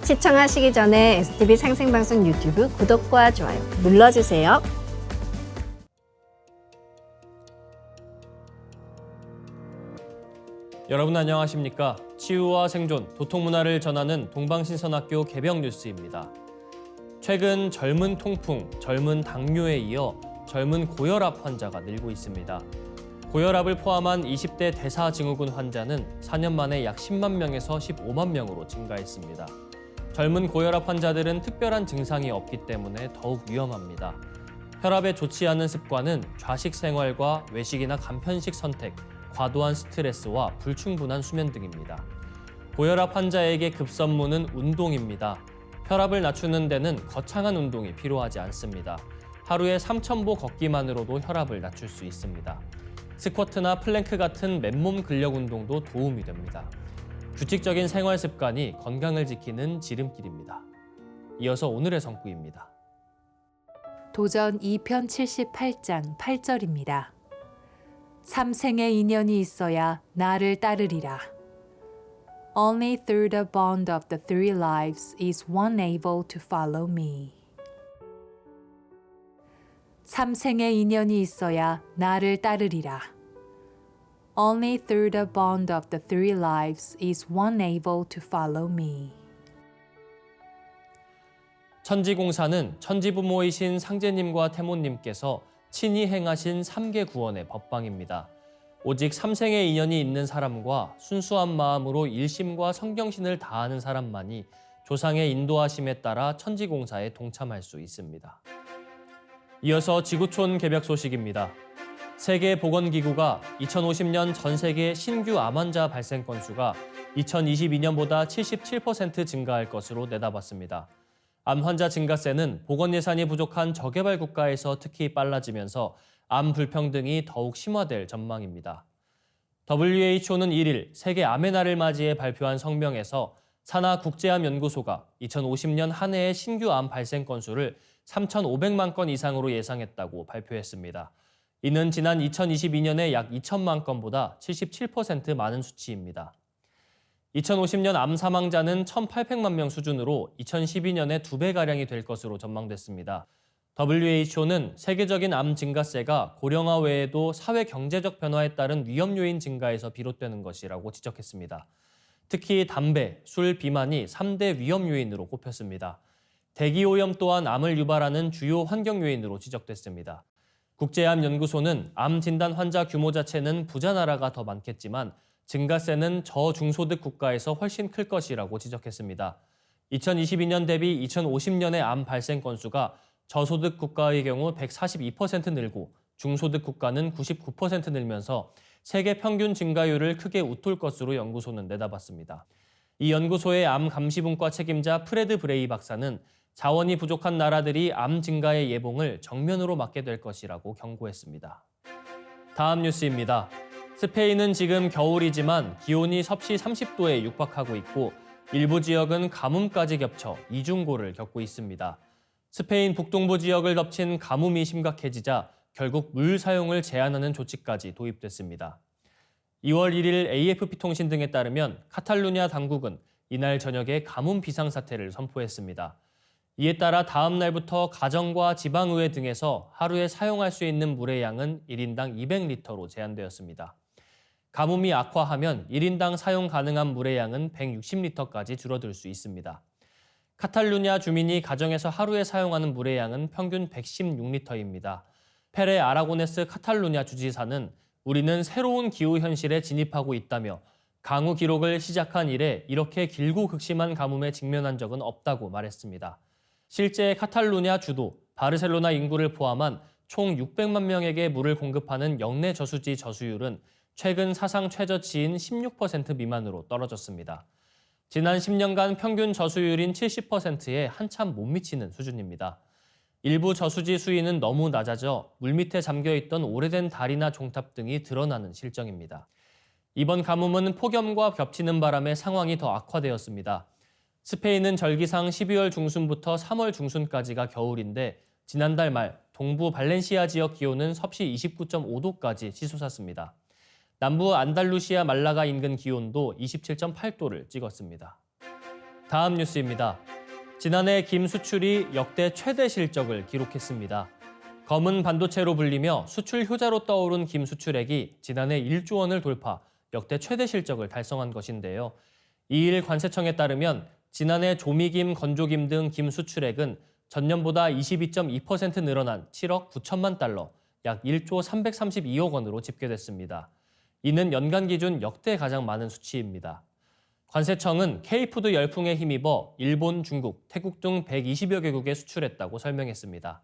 시청하시기 전에 STV 상생방송 유튜브 구독과 좋아요 눌러주세요. 여러분 안녕하십니까? 치유와 생존, 도통문화를 전하는 동방신선학교 개병 뉴스입니다. 최근 젊은 통풍, 젊은 당뇨에 이어 젊은 고혈압 환자가 늘고 있습니다. 고혈압을 포함한 20대 대사증후군 환자는 4년 만에 약 10만 명에서 15만 명으로 증가했습니다. 젊은 고혈압 환자들은 특별한 증상이 없기 때문에 더욱 위험합니다. 혈압에 좋지 않은 습관은 좌식 생활과 외식이나 간편식 선택, 과도한 스트레스와 불충분한 수면 등입니다. 고혈압 환자에게 급선무는 운동입니다. 혈압을 낮추는 데는 거창한 운동이 필요하지 않습니다. 하루에 3,000보 걷기만으로도 혈압을 낮출 수 있습니다. 스쿼트나 플랭크 같은 맨몸 근력 운동도 도움이 됩니다. 규칙적인 생활 습관이 건강을 지키는 지름길입니다. 이어서 오늘의 성구입니다. 도전 2편 78장 8절입니다. 삼생의 인연이 있어야 나를 따르리라. Only through the bond of the three lives is one able to follow me. 삼생의 인연이 있어야 나를 따르리라. Only through the bond of the three lives is one able to follow me. 천지공사는 천지부모이신 상제님과 태모님께서 친히 행하신 3계 구원의 법방입니다. 오직 삼생의 인연이 있는 사람과 순수한 마음으로 일심과 성경신을 다하는 사람만이 조상의 인도하심에 따라 천지공사에 동참할 수 있습니다. 이어서 지구촌 개벽 소식입니다. 세계보건기구가 2050년 전 세계 신규 암 환자 발생 건수가 2022년보다 77% 증가할 것으로 내다봤습니다. 암 환자 증가세는 보건 예산이 부족한 저개발 국가에서 특히 빨라지면서 암 불평등이 더욱 심화될 전망입니다. WHO는 1일 세계 암의 날을 맞이해 발표한 성명에서 산하 국제암연구소가 2050년 한 해의 신규 암 발생 건수를 3,500만 건 이상으로 예상했다고 발표했습니다. 이는 지난 2022년의 약 2천만 건보다 77% 많은 수치입니다. 2050년 암 사망자는 1,800만 명 수준으로 2012년의 2배가량이 될 것으로 전망됐습니다. WHO는 세계적인 암 증가세가 고령화 외에도 사회 경제적 변화에 따른 위험 요인 증가에서 비롯되는 것이라고 지적했습니다. 특히 담배, 술, 비만이 3대 위험 요인으로 꼽혔습니다. 대기오염 또한 암을 유발하는 주요 환경 요인으로 지적됐습니다. 국제암연구소는 암 진단 환자 규모 자체는 부자 나라가 더 많겠지만 증가세는 저중소득 국가에서 훨씬 클 것이라고 지적했습니다. 2022년 대비 2050년의 암 발생 건수가 저소득 국가의 경우 142% 늘고 중소득 국가는 99% 늘면서 세계 평균 증가율을 크게 웃돌 것으로 연구소는 내다봤습니다. 이 연구소의 암 감시분과 책임자 프레드 브레이 박사는 자원이 부족한 나라들이 암 증가의 예봉을 정면으로 맞게 될 것이라고 경고했습니다. 다음 뉴스입니다. 스페인은 지금 겨울이지만 기온이 섭씨 30도에 육박하고 있고 일부 지역은 가뭄까지 겹쳐 이중고를 겪고 있습니다. 스페인 북동부 지역을 덮친 가뭄이 심각해지자 결국 물 사용을 제한하는 조치까지 도입됐습니다. 2월 1일 AFP-통신 등에 따르면 카탈루냐 당국은 이날 저녁에 가뭄 비상사태를 선포했습니다. 이에 따라 다음 날부터 가정과 지방의회 등에서 하루에 사용할 수 있는 물의 양은 1인당 200리터로 제한되었습니다. 가뭄이 악화하면 1인당 사용 가능한 물의 양은 160리터까지 줄어들 수 있습니다. 카탈루냐 주민이 가정에서 하루에 사용하는 물의 양은 평균 116리터입니다. 페레 아라고네스 카탈루냐 주지사는 우리는 새로운 기후 현실에 진입하고 있다며 강우 기록을 시작한 이래 이렇게 길고 극심한 가뭄에 직면한 적은 없다고 말했습니다. 실제 카탈루냐 주도 바르셀로나 인구를 포함한 총 600만 명에게 물을 공급하는 영내 저수지 저수율은 최근 사상 최저치인 16% 미만으로 떨어졌습니다. 지난 10년간 평균 저수율인 70%에 한참 못 미치는 수준입니다. 일부 저수지 수위는 너무 낮아져 물밑에 잠겨있던 오래된 다리나 종탑 등이 드러나는 실정입니다. 이번 가뭄은 폭염과 겹치는 바람에 상황이 더 악화되었습니다. 스페인은 절기상 12월 중순부터 3월 중순까지가 겨울인데 지난달 말 동부 발렌시아 지역 기온은 섭씨 29.5도까지 치솟았습니다. 남부 안달루시아 말라가 인근 기온도 27.8도를 찍었습니다. 다음 뉴스입니다. 지난해 김 수출이 역대 최대 실적을 기록했습니다. 검은 반도체로 불리며 수출 효자로 떠오른 김 수출액이 지난해 1조 원을 돌파, 역대 최대 실적을 달성한 것인데요. 이일 관세청에 따르면 지난해 조미김, 건조김 등 김 수출액은 전년보다 22.2% 늘어난 7억 9천만 달러, 약 1조 332억 원으로 집계됐습니다. 이는 연간 기준 역대 가장 많은 수치입니다. 관세청은 K푸드 열풍에 힘입어 일본, 중국, 태국 등 120여 개국에 수출했다고 설명했습니다.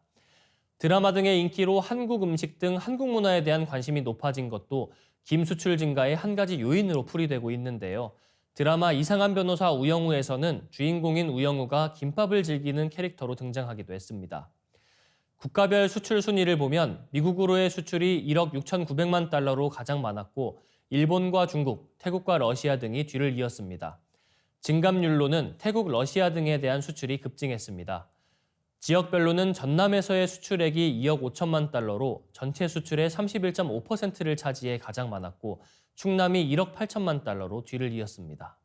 드라마 등의 인기로 한국 음식 등 한국 문화에 대한 관심이 높아진 것도 김 수출 증가의 한 가지 요인으로 풀이되고 있는데요. 드라마 이상한 변호사 우영우에서는 주인공인 우영우가 김밥을 즐기는 캐릭터로 등장하기도 했습니다. 국가별 수출 순위를 보면 미국으로의 수출이 1억 6,900만 달러로 가장 많았고 일본과 중국, 태국과 러시아 등이 뒤를 이었습니다. 증감률로는 태국, 러시아 등에 대한 수출이 급증했습니다. 지역별로는 전남에서의 수출액이 2억 5천만 달러로 전체 수출의 31.5%를 차지해 가장 많았고 충남이 1억 8천만 달러로 뒤를 이었습니다.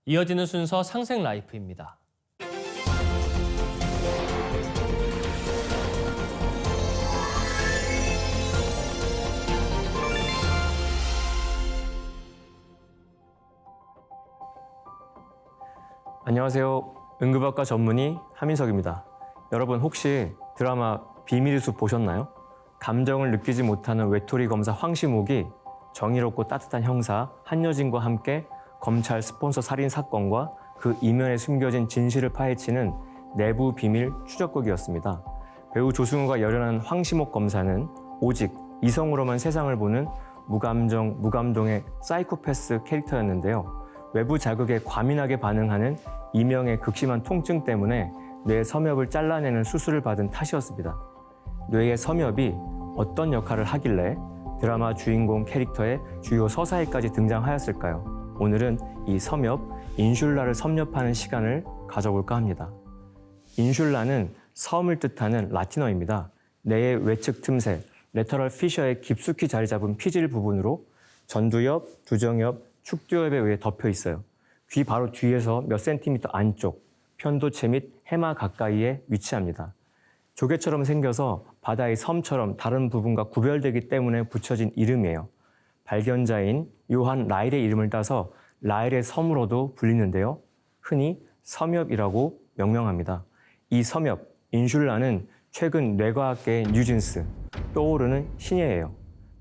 이어지는 순서 상생 라이프입니다. 안녕하세요. 응급학과 전문의 하민석입니다. 여러분 혹시 드라마 비밀의 숲 보셨나요? 감정을 느끼지 못하는 외톨이 검사 황시목이 정의롭고 따뜻한 형사 한여진과 함께 검찰 스폰서 살인 사건과 그 이면에 숨겨진 진실을 파헤치는 내부 비밀 추적극이었습니다. 배우 조승우가 열연한 황시목 검사는 오직 이성으로만 세상을 보는 무감동의 사이코패스 캐릭터였는데요. 외부 자극에 과민하게 반응하는 이명의 극심한 통증 때문에 뇌 섬엽을 잘라내는 수술을 받은 탓이었습니다. 뇌의 섬엽이 어떤 역할을 하길래 드라마 주인공 캐릭터의 주요 서사에까지 등장하였을까요? 오늘은 이 섬엽, 인슐라를 섭렵하는 시간을 가져볼까 합니다. 인슐라는 섬을 뜻하는 라틴어입니다. 뇌의 외측 틈새, 레터럴 피셔에 깊숙이 자리 잡은 피질 부분으로 전두엽, 두정엽, 축두엽에 의해 덮여 있어요. 귀 바로 뒤에서 몇 센티미터 안쪽, 편도체 및 해마 가까이에 위치합니다. 조개처럼 생겨서 바다의 섬처럼 다른 부분과 구별되기 때문에 붙여진 이름이에요. 발견자인 요한 라일의 이름을 따서 라일의 섬으로도 불리는데요. 흔히 섬엽이라고 명명합니다. 이 섬엽, 인슐라는 최근 뇌과학계의 뉴진스, 떠오르는 신예예요.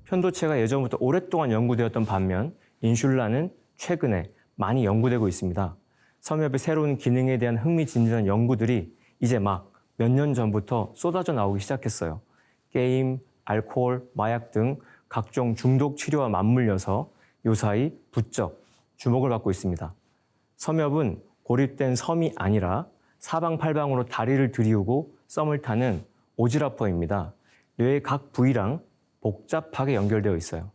편도체가 예전부터 오랫동안 연구되었던 반면 인슐라는 최근에 많이 연구되고 있습니다. 섬엽의 새로운 기능에 대한 흥미진진한 연구들이 이제 막 몇 년 전부터 쏟아져 나오기 시작했어요. 게임, 알코올, 마약 등 각종 중독 치료와 맞물려서 요사이 부쩍 주목을 받고 있습니다. 섬엽은 고립된 섬이 아니라 사방팔방으로 다리를 들이우고 썸을 타는 오지라퍼입니다. 뇌의 각 부위랑 복잡하게 연결되어 있어요.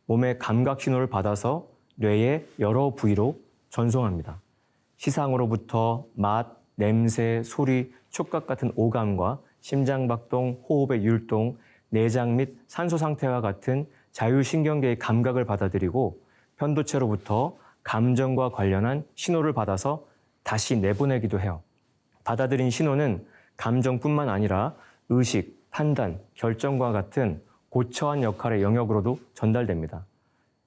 몸의 감각 신호를 받아서 뇌의 여러 부위로 전송합니다. 시상으로부터 맛, 냄새, 소리, 촉각 같은 오감과 심장박동, 호흡의 율동, 내장 및 산소 상태와 같은 자율신경계의 감각을 받아들이고 편도체로부터 감정과 관련한 신호를 받아서 다시 내보내기도 해요. 받아들인 신호는 감정뿐만 아니라 의식, 판단, 결정과 같은 고처한 역할의 영역으로도 전달됩니다.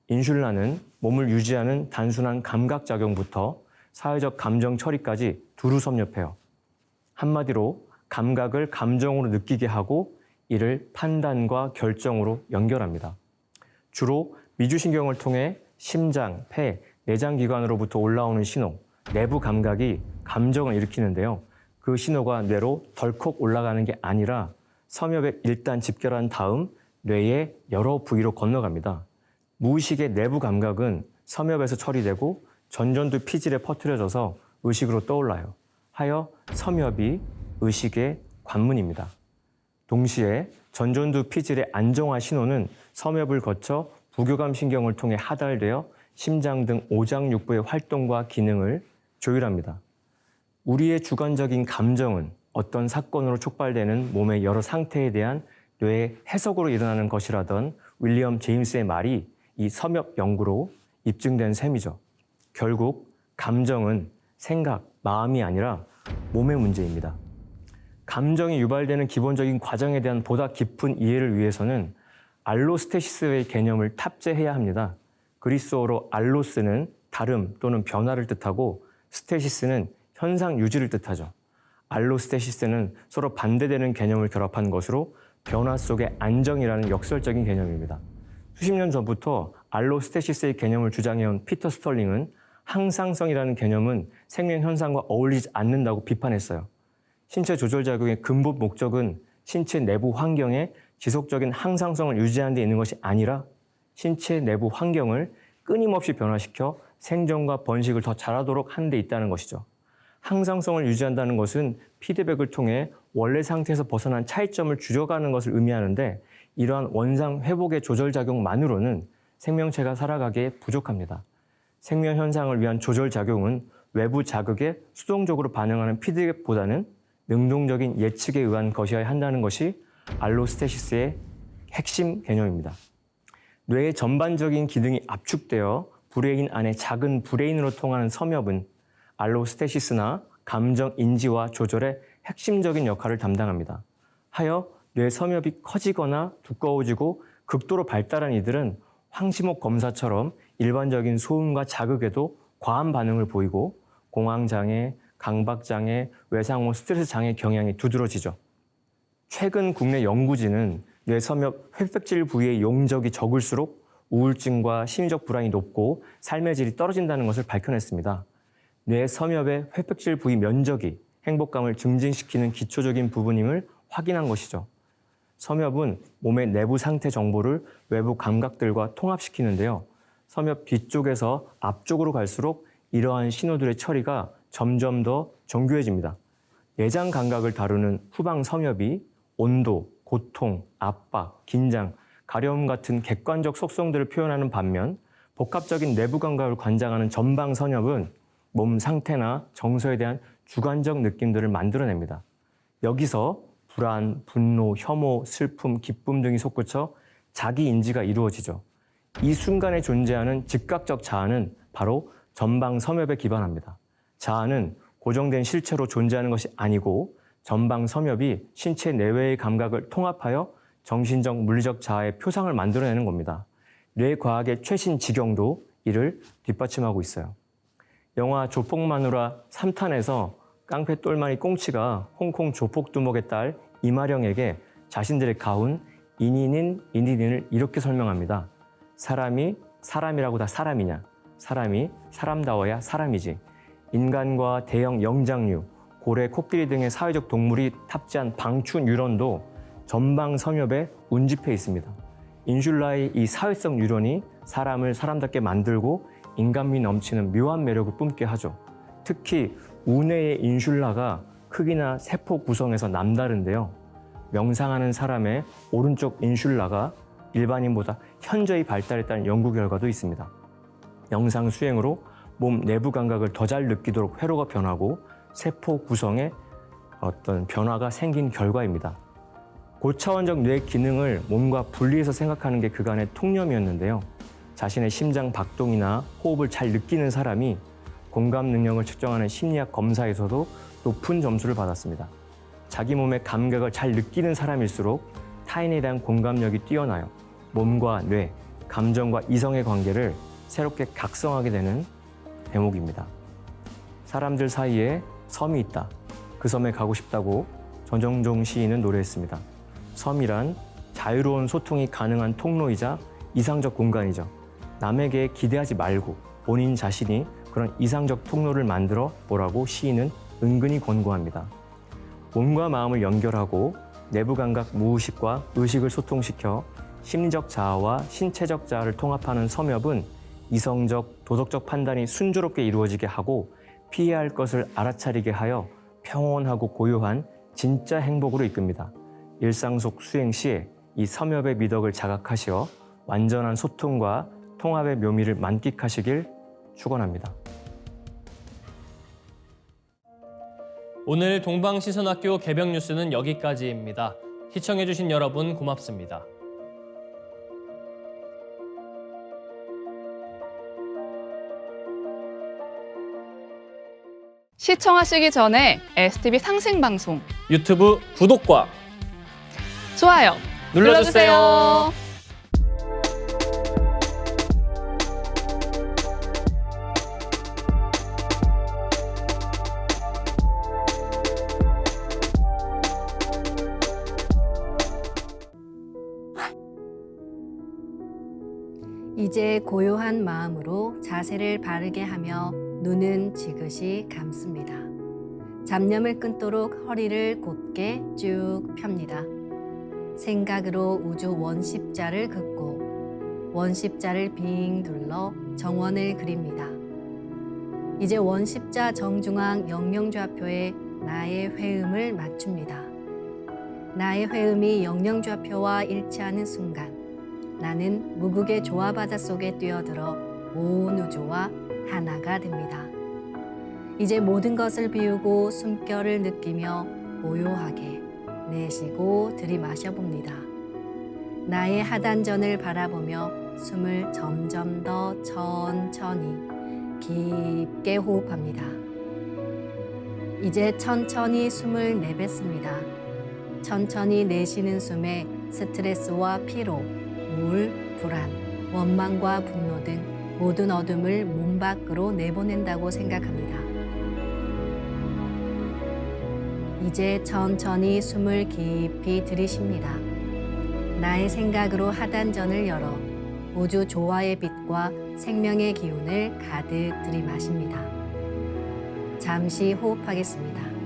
인슐라는 몸을 유지하는 단순한 감각작용부터 사회적 감정 처리까지 두루 섭렵해요. 한마디로 감각을 감정으로 느끼게 하고 이를 판단과 결정으로 연결합니다. 주로 미주신경을 통해 심장, 폐, 내장기관으로부터 올라오는 신호, 내부 감각이 감정을 일으키는데요. 그 신호가 뇌로 덜컥 올라가는 게 아니라 섬엽에 일단 집결한 다음 뇌의 여러 부위로 건너갑니다. 무의식의 내부 감각은 섬엽에서 처리되고 전전두 피질에 퍼뜨려져서 의식으로 떠올라요. 하여 섬엽이 의식의 관문입니다. 동시에 전전두 피질의 안정화 신호는 섬엽을 거쳐 부교감 신경을 통해 하달되어 심장 등 오장육부의 활동과 기능을 조율합니다. 우리의 주관적인 감정은 어떤 사건으로 촉발되는 몸의 여러 상태에 대한 뇌의 해석으로 일어나는 것이라던 윌리엄 제임스의 말이 이 섬엽 연구로 입증된 셈이죠. 결국 감정은 생각, 마음이 아니라 몸의 문제입니다. 감정이 유발되는 기본적인 과정에 대한 보다 깊은 이해를 위해서는 알로스테시스의 개념을 탑재해야 합니다. 그리스어로 알로스는 다름 또는 변화를 뜻하고 스테시스는 현상 유지를 뜻하죠. 알로스테시스는 서로 반대되는 개념을 결합한 것으로 변화 속의 안정이라는 역설적인 개념입니다. 수십 년 전부터 알로스테시스의 개념을 주장해온 피터 스털링은 항상성이라는 개념은 생명 현상과 어울리지 않는다고 비판했어요. 신체 조절작용의 근본 목적은 신체 내부 환경에 지속적인 항상성을 유지하는 데 있는 것이 아니라 신체 내부 환경을 끊임없이 변화시켜 생존과 번식을 더 잘하도록 하는 데 있다는 것이죠. 항상성을 유지한다는 것은 피드백을 통해 원래 상태에서 벗어난 차이점을 줄여가는 것을 의미하는데 이러한 원상 회복의 조절작용만으로는 생명체가 살아가기에 부족합니다. 생명 현상을 위한 조절작용은 외부 자극에 수동적으로 반응하는 피드백보다는 능동적인 예측에 의한 것이어야 한다는 것이 알로스테시스의 핵심 개념입니다. 뇌의 전반적인 기능이 압축되어 브레인 안에 작은 브레인으로 통하는 섬엽은 알로스테시스나 감정 인지와 조절의 핵심적인 역할을 담당합니다. 하여 뇌 섬엽이 커지거나 두꺼워지고 극도로 발달한 이들은 황시목 검사처럼 일반적인 소음과 자극에도 과한 반응을 보이고 공황장애, 강박장애, 외상후 스트레스 장애 경향이 두드러지죠. 최근 국내 연구진은 뇌 섬엽 회백질 부위의 용적이 적을수록 우울증과 심리적 불안이 높고 삶의 질이 떨어진다는 것을 밝혀냈습니다. 뇌 섬엽의 회백질 부위 면적이 행복감을 증진시키는 기초적인 부분임을 확인한 것이죠. 섬엽은 몸의 내부 상태 정보를 외부 감각들과 통합시키는데요. 섬엽 뒤쪽에서 앞쪽으로 갈수록 이러한 신호들의 처리가 점점 더 정교해집니다. 내장 감각을 다루는 후방 섬엽이 온도, 고통, 압박, 긴장, 가려움 같은 객관적 속성들을 표현하는 반면 복합적인 내부 감각을 관장하는 전방 섬엽은 몸 상태나 정서에 대한 주관적 느낌들을 만들어냅니다. 여기서 불안, 분노, 혐오, 슬픔, 기쁨 등이 솟구쳐 자기 인지가 이루어지죠. 이 순간에 존재하는 즉각적 자아는 바로 전방 섬엽에 기반합니다. 자아는 고정된 실체로 존재하는 것이 아니고 전방 섬엽이 신체 내외의 감각을 통합하여 정신적, 물리적 자아의 표상을 만들어내는 겁니다. 뇌과학의 최신 지경도 이를 뒷받침하고 있어요. 영화 조폭마누라 3탄에서 깡패 똘마니 꽁치가 홍콩 조폭두목의 딸 이마령에게 자신들의 가훈 인인을 이렇게 설명합니다. 사람이 사람이라고 다 사람이냐? 사람이 사람다워야 사람이지. 인간과 대형 영장류, 고래, 코끼리 등의 사회적 동물이 탑재한 방추 뉴런도 전방 섬엽에 운집해 있습니다. 인슐라의 이 사회성 뉴런이 사람을 사람답게 만들고 인간미 넘치는 묘한 매력을 뿜게 하죠. 특히 우뇌의 인슐라가 크기나 세포 구성에서 남다른데요. 명상하는 사람의 오른쪽 인슐라가 일반인보다 현저히 발달했다는 연구 결과도 있습니다. 명상 수행으로 몸 내부 감각을 더 잘 느끼도록 회로가 변하고 세포 구성에 어떤 변화가 생긴 결과입니다. 고차원적 뇌 기능을 몸과 분리해서 생각하는 게 그간의 통념이었는데요. 자신의 심장 박동이나 호흡을 잘 느끼는 사람이 공감 능력을 측정하는 심리학 검사에서도 높은 점수를 받았습니다. 자기 몸의 감각을 잘 느끼는 사람일수록 타인에 대한 공감력이 뛰어나요. 몸과 뇌, 감정과 이성의 관계를 새롭게 각성하게 되는 대목입니다. 사람들 사이에 섬이 있다. 그 섬에 가고 싶다고 전정종 시인은 노래했습니다. 섬이란 자유로운 소통이 가능한 통로이자 이상적 공간이죠. 남에게 기대하지 말고 본인 자신이 그런 이상적 통로를 만들어 보라고 시인은 은근히 권고합니다. 몸과 마음을 연결하고 내부 감각 무의식과 의식을 소통시켜 심리적 자아와 신체적 자아를 통합하는 섬엽은 이성적, 도덕적 판단이 순조롭게 이루어지게 하고 피해야 할 것을 알아차리게 하여 평온하고 고요한 진짜 행복으로 이끕니다. 일상 속 수행 시에 이 섬엽의 미덕을 자각하시어 완전한 소통과 통합의 묘미를 만끽하시길 축원합니다. 오늘 동방시선학교 개병 뉴스는 여기까지입니다. 시청해주신 여러분 고맙습니다. 시청하시기 전에 STV 상생방송 유튜브 구독과 좋아요 눌러주세요. 이제 고요한 마음으로 자세를 바르게 하며 눈은 지그시 감습니다. 잡념을 끊도록 허리를 곧게 쭉 펴니다. 생각으로 우주 원십자를 긋고 원십자를 빙 둘러 정원을 그립니다. 이제 원십자 정중앙 영영좌표에 나의 회음을 맞춥니다. 나의 회음이 영영좌표와 일치하는 순간 나는 무국의 조화바다 속에 뛰어들어 온 우주와 하나가 됩니다. 이제 모든 것을 비우고 숨결을 느끼며 고요하게 내쉬고 들이마셔 봅니다. 나의 하단전을 바라보며 숨을 점점 더 천천히 깊게 호흡합니다. 이제 천천히 숨을 내뱉습니다. 천천히 내쉬는 숨에 스트레스와 피로, 우울, 불안, 원망과 분노 등 모든 어둠을 몸 밖으로 내보낸다고 생각합니다. 이제 천천히 숨을 깊이 들이쉽니다. 나의 생각으로 하단전을 열어 우주 조화의 빛과 생명의 기운을 가득 들이마십니다. 잠시 호흡하겠습니다.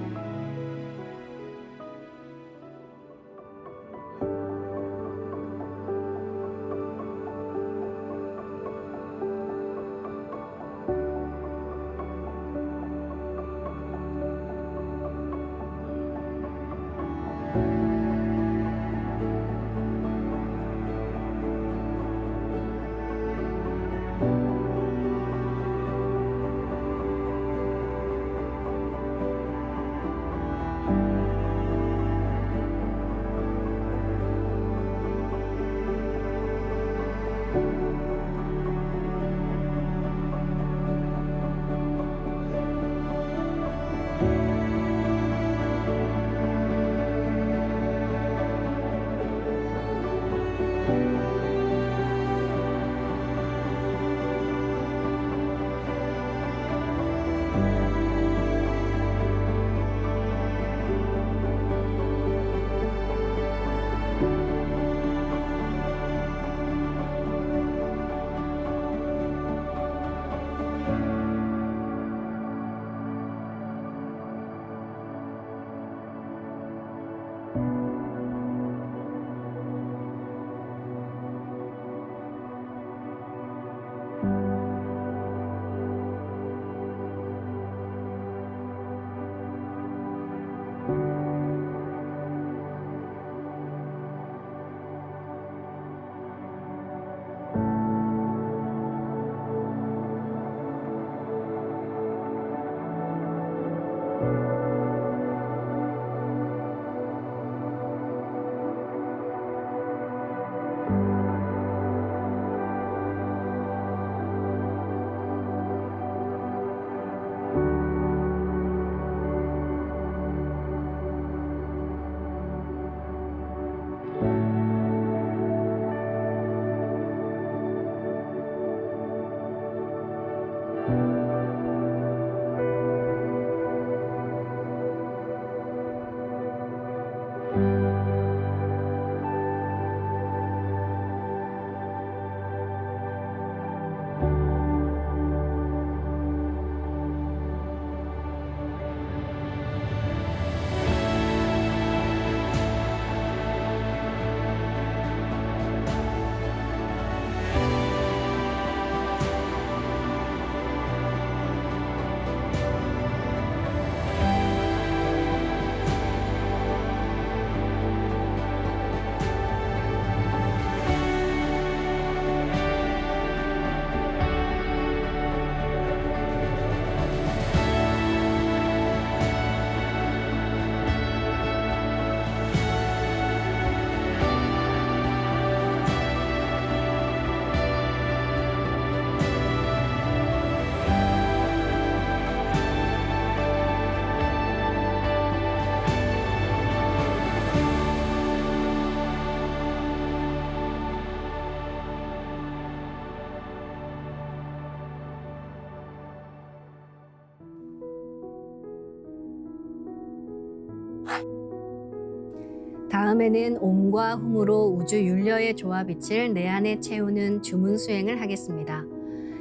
다음에는 옴과 훔으로 우주 윤려의 조화빛을 내 안에 채우는 주문 수행을 하겠습니다.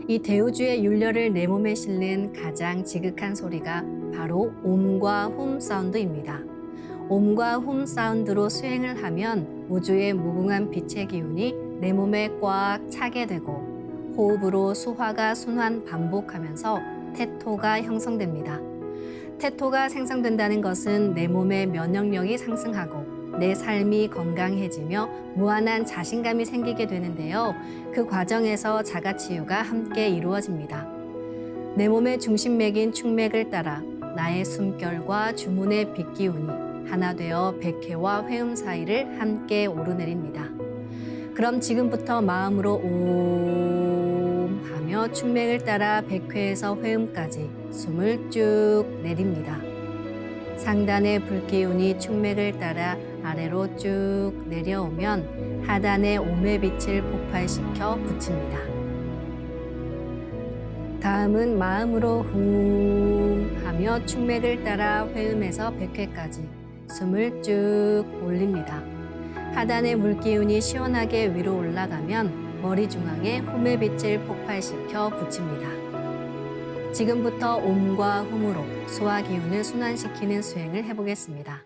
이 대우주의 윤려를 내 몸에 실는 가장 지극한 소리가 바로 옴과 훔 사운드입니다. 옴과 훔 사운드로 수행을 하면 우주의 무궁한 빛의 기운이 내 몸에 꽉 차게 되고 호흡으로 수화가 순환 반복하면서 태토가 형성됩니다. 태토가 생성된다는 것은 내 몸의 면역력이 상승하고 내 삶이 건강해지며 무한한 자신감이 생기게 되는데요. 그 과정에서 자가치유가 함께 이루어집니다. 내 몸의 중심맥인 충맥을 따라 나의 숨결과 주문의 빛기운이 하나 되어 백회와 회음 사이를 함께 오르내립니다. 그럼 지금부터 마음으로 옴 하며 충맥을 따라 백회에서 회음까지 숨을 쭉 내립니다. 상단의 불기운이 충맥을 따라 아래로 쭉 내려오면 하단의 옴의 빛을 폭발시켜 붙입니다. 다음은 마음으로 훔 하며 충맥을 따라 회음에서 백회까지 숨을 쭉 올립니다. 하단의 물기운이 시원하게 위로 올라가면 머리 중앙에 홈의 빛을 폭발시켜 붙입니다. 지금부터 옴과 훔으로 소화 기운을 순환시키는 수행을 해보겠습니다.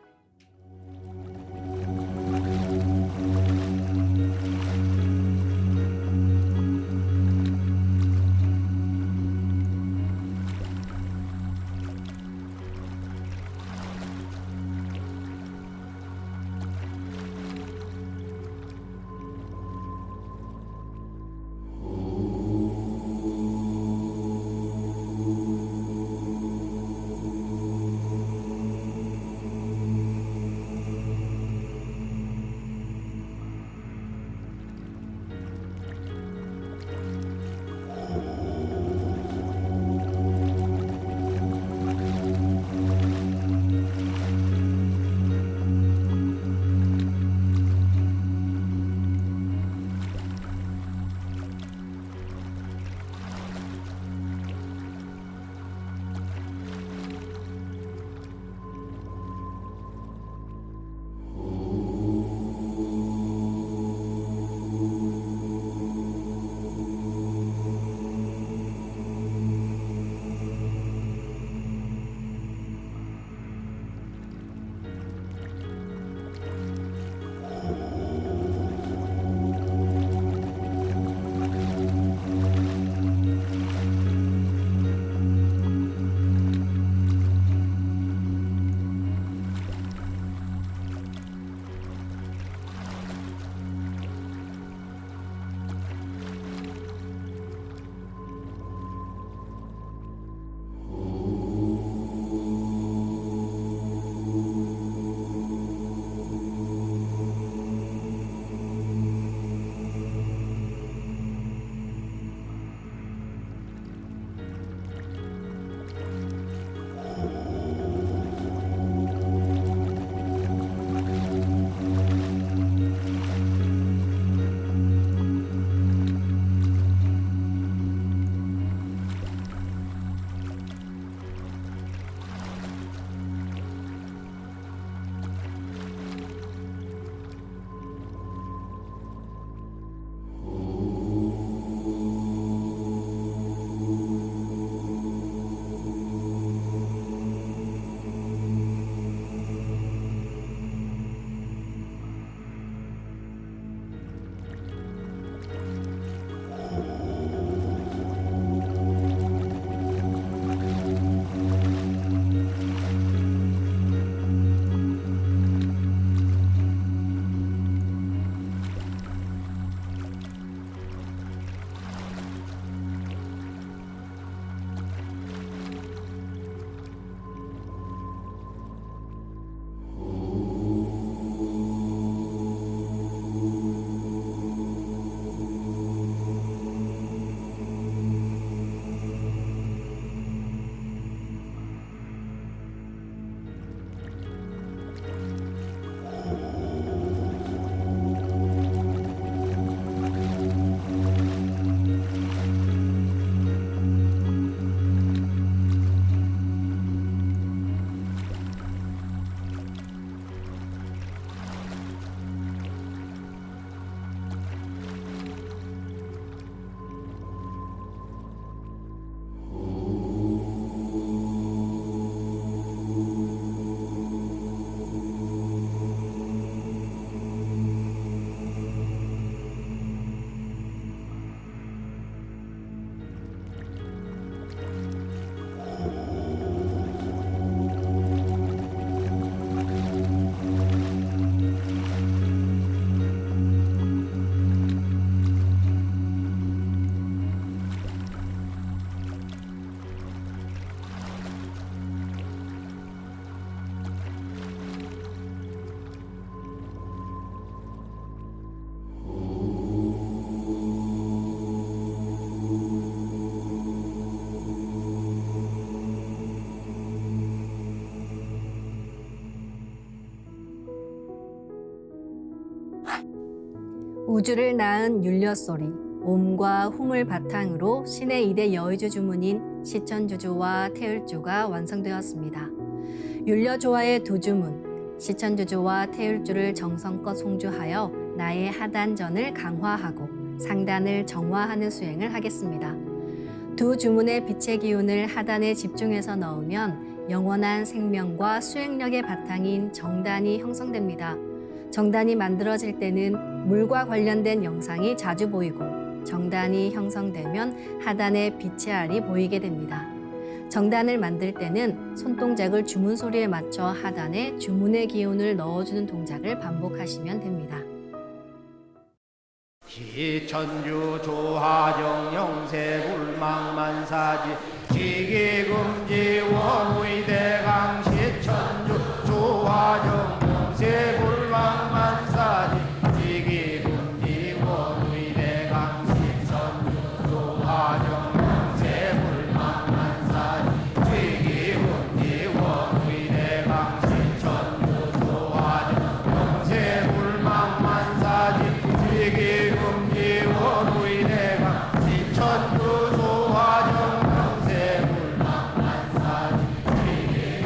우주를 낳은 율려소리, 옴과 hum을 바탕으로 신의 2대 여의주 주문인 시천주조와 태율주가 완성되었습니다. 율려조화의 두 주문, 시천주조와 태율주를 정성껏 송주하여 나의 하단전을 강화하고 상단을 정화하는 수행을 하겠습니다. 두 주문의 빛의 기운을 하단에 집중해서 넣으면 영원한 생명과 수행력의 바탕인 정단이 형성됩니다. 정단이 만들어질 때는 물과 관련된 영상이 자주 보이고 정단이 형성되면 하단에 빛의 알이 보이게 됩니다. 정단을 만들 때는 손동작을 주문 소리에 맞춰 하단에 주문의 기운을 넣어주는 동작을 반복하시면 됩니다. 시천주 조하정 영세불망만사지 지기금지 원의대강 시천주 조하정 영세불망만사지 지기금지 원의대강 시천주 조하정 영세불망만사지 지기금지 원의대강 시천주 조하정 영세불망만사지 지기금지 원의대강 시천주 조하정 영세불망만사지 지기금지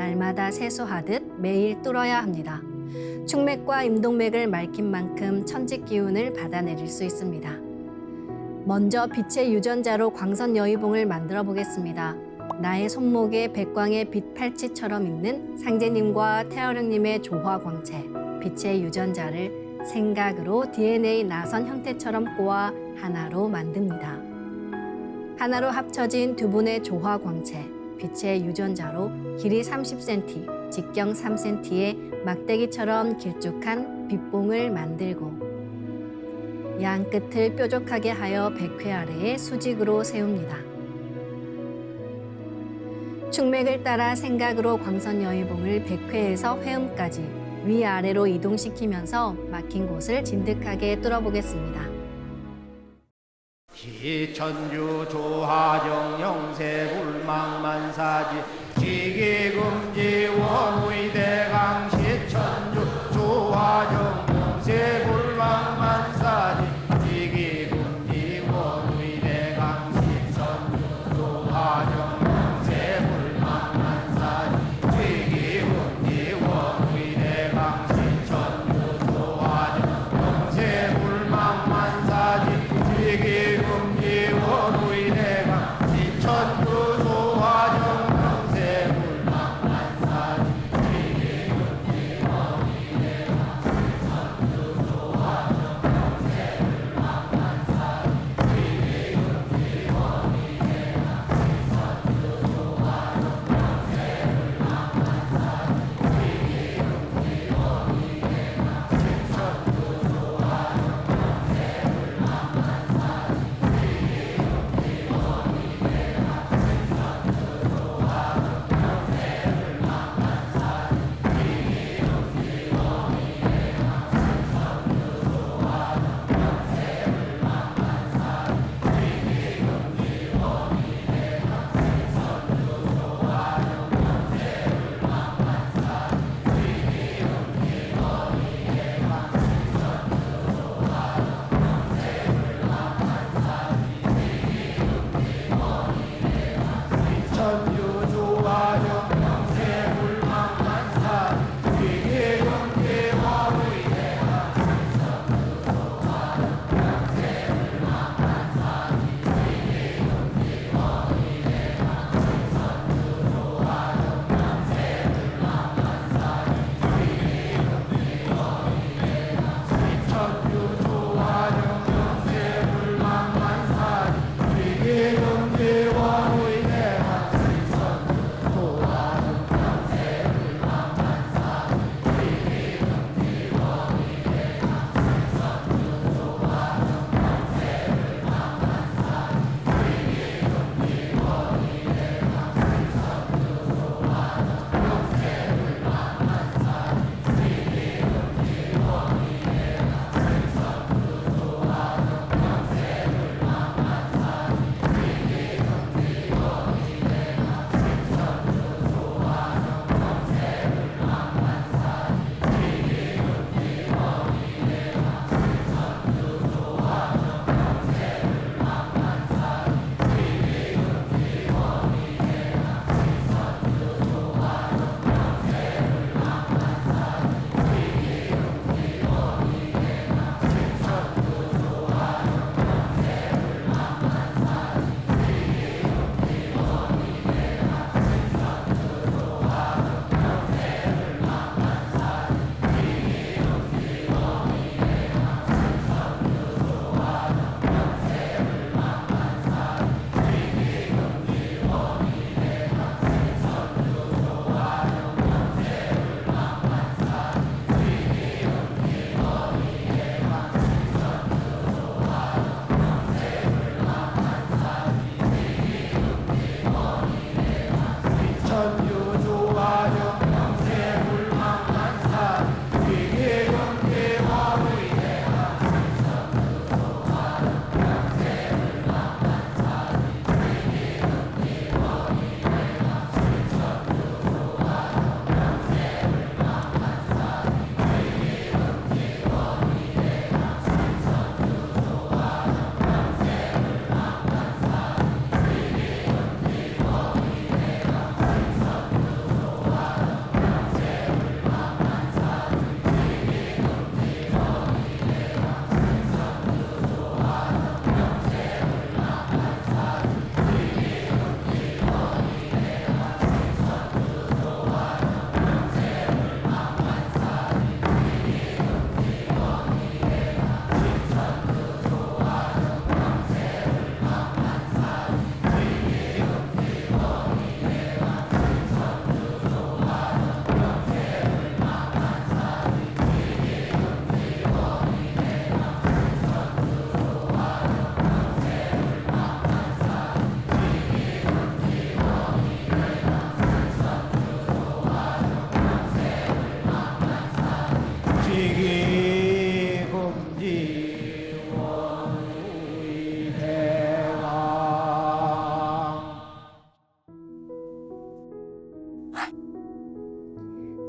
날마다 세수하듯 매일 뚫어야 합니다. 축맥과 임동맥을 맑힌 만큼 천직 기운을 받아내릴 수 있습니다. 먼저 빛의 유전자로 광선 여의봉을 만들어 보겠습니다. 나의 손목에 백광의 빛 팔찌처럼 있는 상제님과 태어령님의 조화광채, 빛의 유전자를 생각으로 DNA 나선 형태처럼 꼬아 하나로 만듭니다. 하나로 합쳐진 두 분의 조화광채, 빛의 유전자로 길이 30cm, 직경 3cm의 막대기처럼 길쭉한 빛봉을 만들고 양 끝을 뾰족하게 하여 백회 아래에 수직으로 세웁니다. 축맥을 따라 생각으로 광선 여의봉을 백회에서 회음까지 위아래로 이동시키면서 막힌 곳을 진득하게 뚫어보겠습니다. 기천주 조하정 영세 불망만사지 지기금지 원의대강 시천주 조하정 영세 불망만사지 지기금지 원의대강 시천주 조하정 영세 불망만사지 지기금지 원의대강 시천주 조하정 영세 불망만사지 지기금지 원의대강 시천주 조하정 영세 불망만사지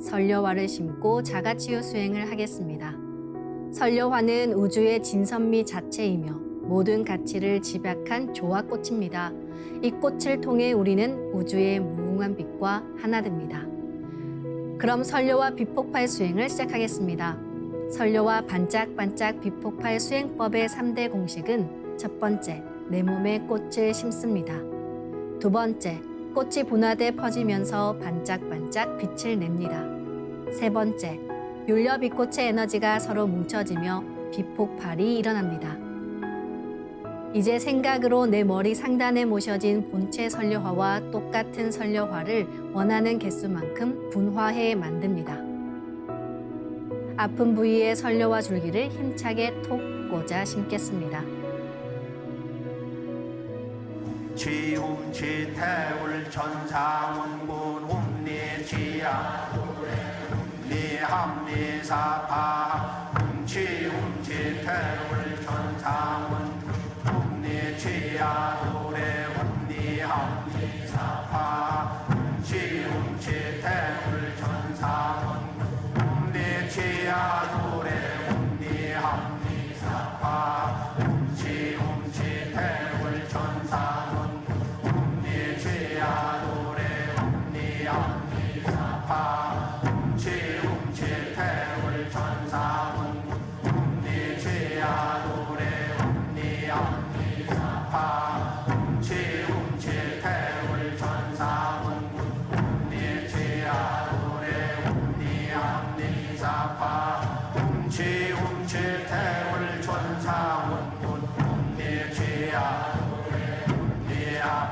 선려화를 심고 자가치유 수행을 하겠습니다. 선려화는 우주의 진선미 자체이며 모든 가치를 집약한 조화꽃입니다. 이 꽃을 통해 우리는 우주의 무궁한 빛과 하나 됩니다. 그럼 선려화 빛폭발 수행을 시작하겠습니다. 선려화 반짝반짝 빛폭발 수행법의 3대 공식은 첫 번째, 내 몸에 꽃을 심습니다. 두 번째, 꽃이 분화돼 퍼지면서 반짝반짝 빛을 냅니다. 세 번째, 율려 빛꽃의 에너지가 서로 뭉쳐지며 빛폭발이 일어납니다. 이제 생각으로 내 머리 상단에 모셔진 본체 선려화와 똑같은 선려화를 원하는 개수만큼 분화해 만듭니다. 아픈 부위에 선려화 줄기를 힘차게 톡 꽂아 심겠습니다. 지훈치 태울 천상운군 훔리지야 훔리합리사파 훔치훔치 태울 천상운 훔리지야 노래 훔리합리사파 훔치훔치 태울 천상운 훔리지야 노래 훔리합리사파 훔치훔치 태울 천상운 훔리지야 노래 훔리합리사파 훔치훔치 태울 천상운 훔리지야 노래 훔리합리사파 훔치훔치 태울 천상운 훔리지야 노래 훔리합리사파 훔치훔치 태울 천상운 훔리지야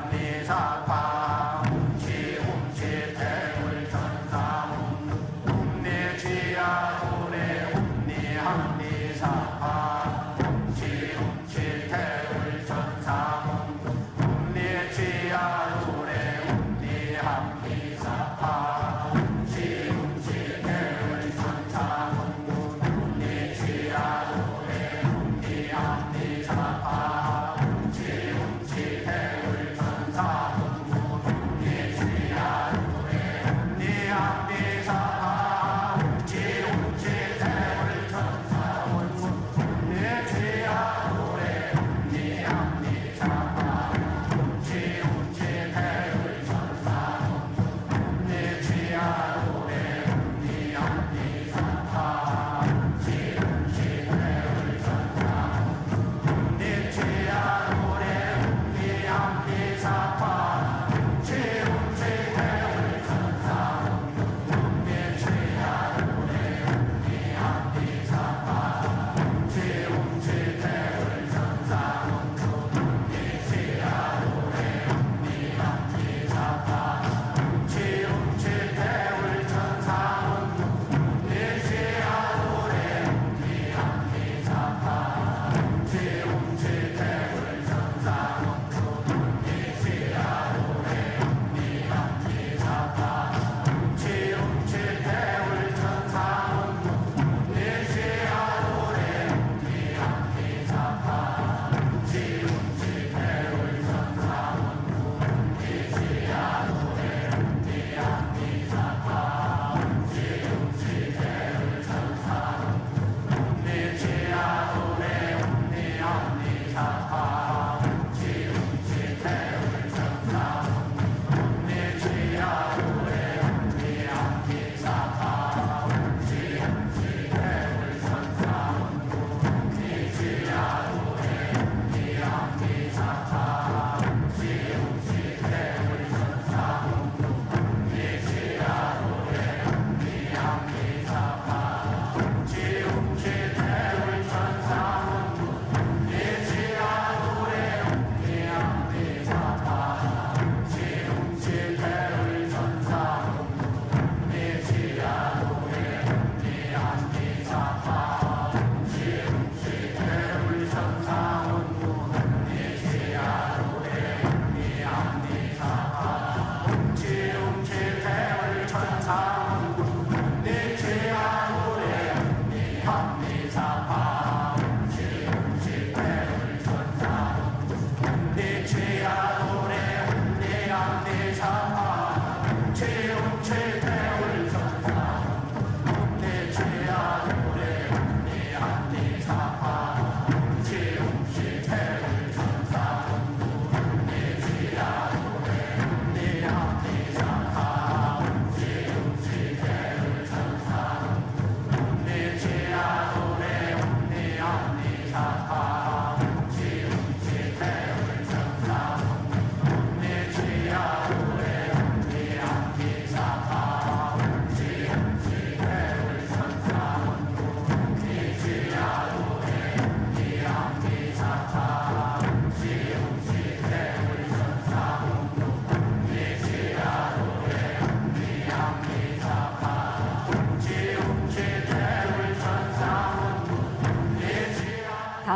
훔리합리사파 훔치훔치 태울 천상운 훔리지야 노래 훔리합리사파 훔치훔치 태울 천상운 훔리지야 노래 훔리합리사파 훔치훔치 태울 천상운 훔리지야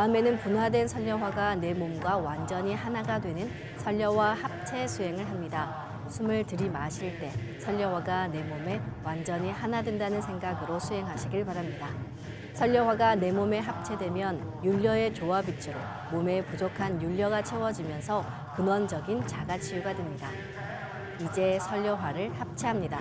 다음에는 분화된 설려화가 내 몸과 완전히 하나가 되는 설려화 합체 수행을 합니다. 숨을 들이마실 때 설려화가 내 몸에 완전히 하나 된다는 생각으로 수행하시길 바랍니다. 설려화가 내 몸에 합체되면 율려의 조화빛으로 몸에 부족한 율려가 채워지면서 근원적인 자가치유가 됩니다. 이제 설려화를 합체합니다.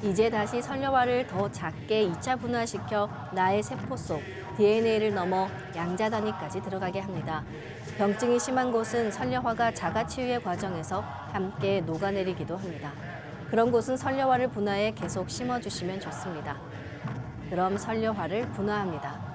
이제 다시 설려화를 더 작게 2차 분화시켜 나의 세포 속 DNA를 넘어 양자 단위까지 들어가게 합니다. 병증이 심한 곳은 설려화가 자가 치유의 과정에서 함께 녹아내리기도 합니다. 그런 곳은 설려화를 분화해 계속 심어주시면 좋습니다. 그럼 설려화를 분화합니다.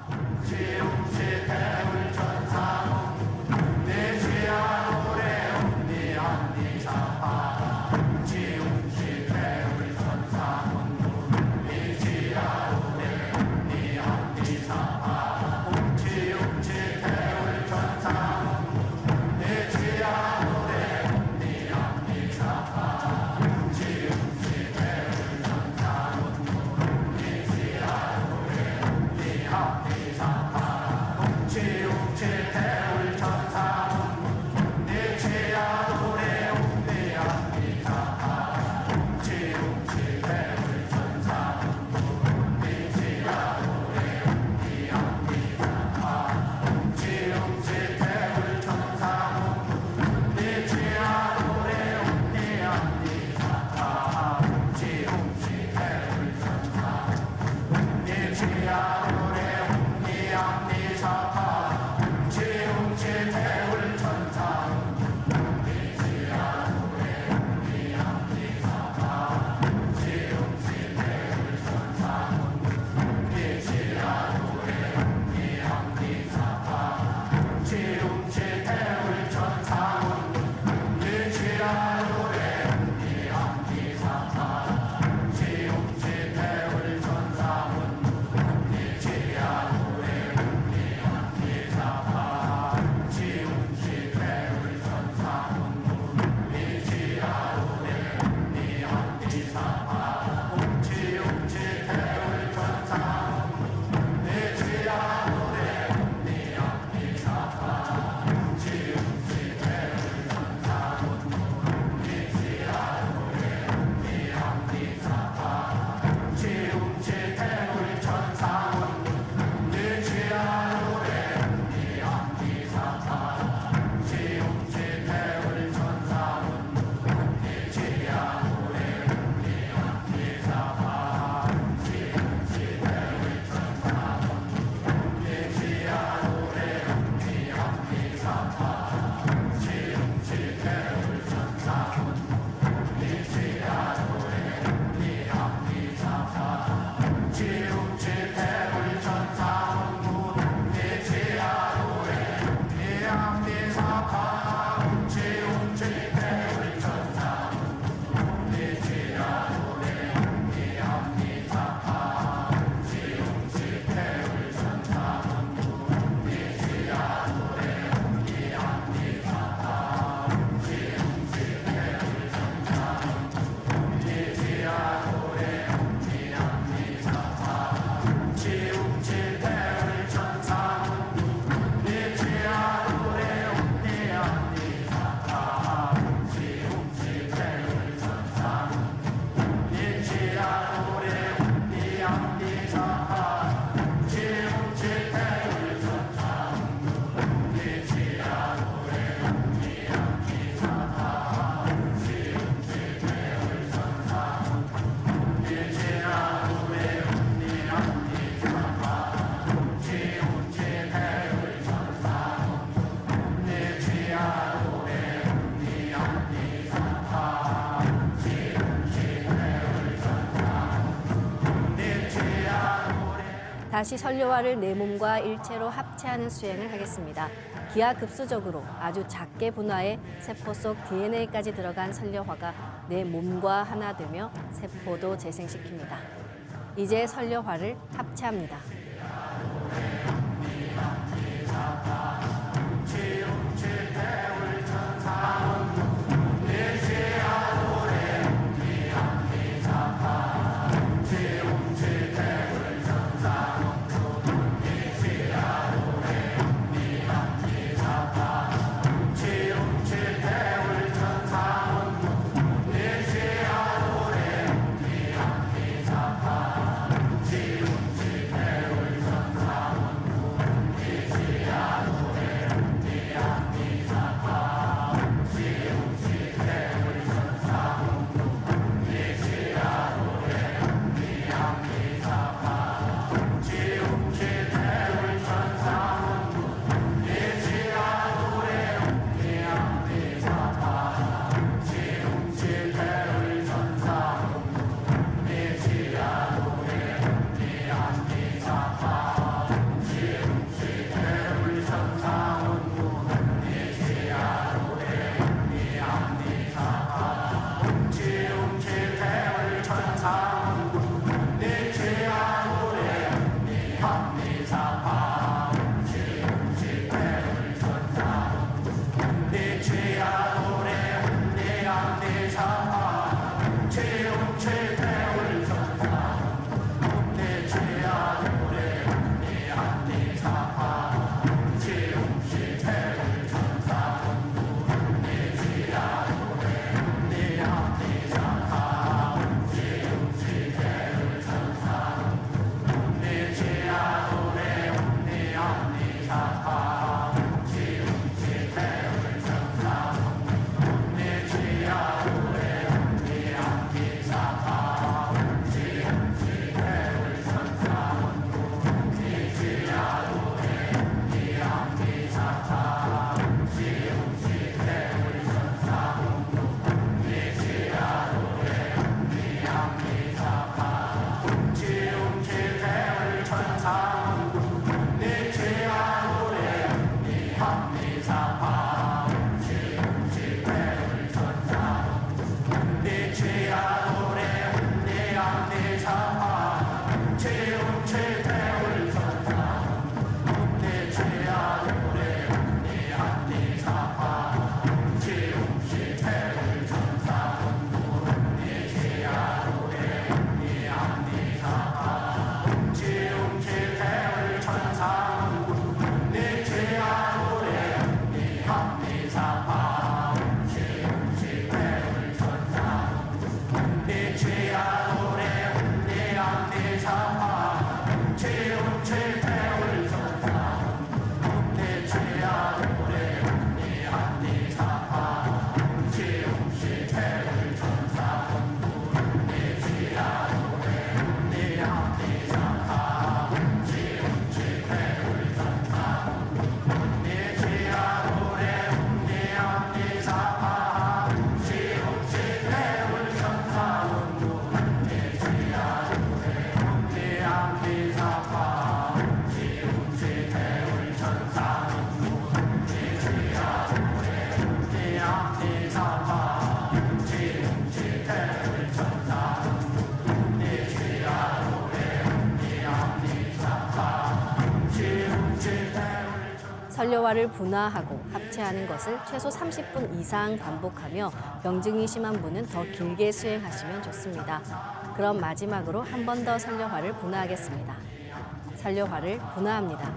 다시 설료화를 내 몸과 일체로 합체하는 수행을 하겠습니다. 기하급수적으로 아주 작게 분화해 세포 속 DNA까지 들어간 설료화가 내 몸과 하나 되며 세포도 재생시킵니다. 이제 설료화를 합체합니다. 설려화를 분화하고 합체하는 것을 최소 30분 이상 반복하며 병증이 심한 분은 더 길게 수행하시면 좋습니다. 그럼 마지막으로 한 번 더 설려화를 분화하겠습니다. 설려화를 분화합니다.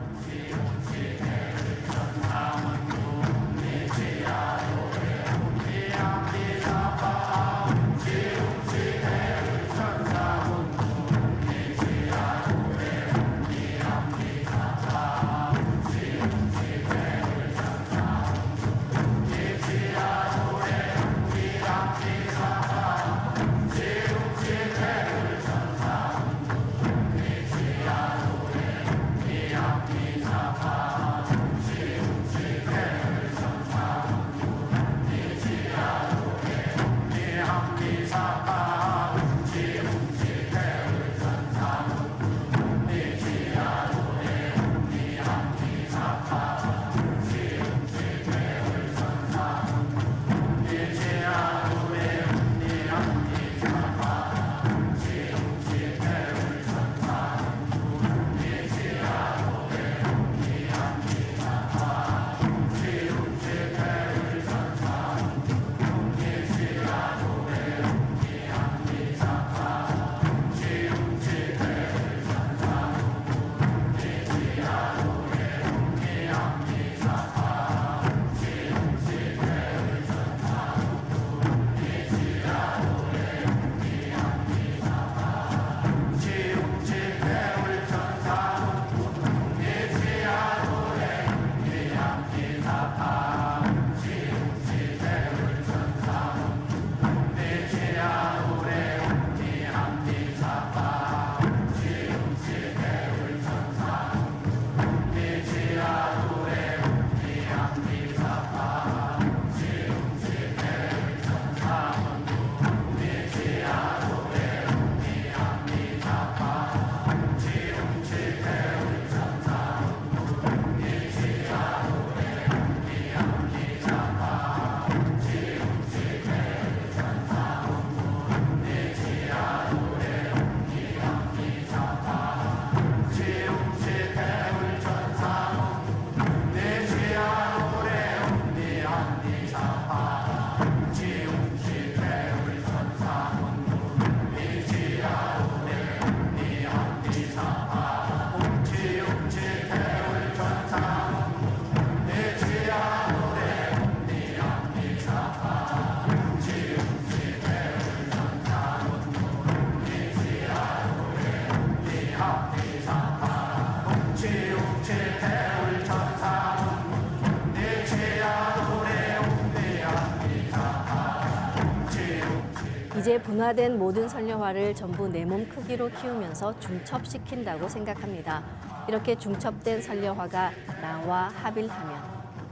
이제 분화된 모든 설려화를 전부 내 몸 크기로 키우면서 중첩시킨다고 생각합니다. 이렇게 중첩된 설려화가 나와 합일하면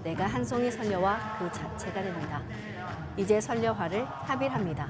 내가 한 송이 설려화 그 자체가 됩니다. 이제 설려화를 합일합니다.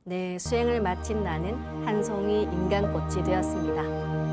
네, 수행을 마친 나는 한 송이 인간꽃이 되었습니다.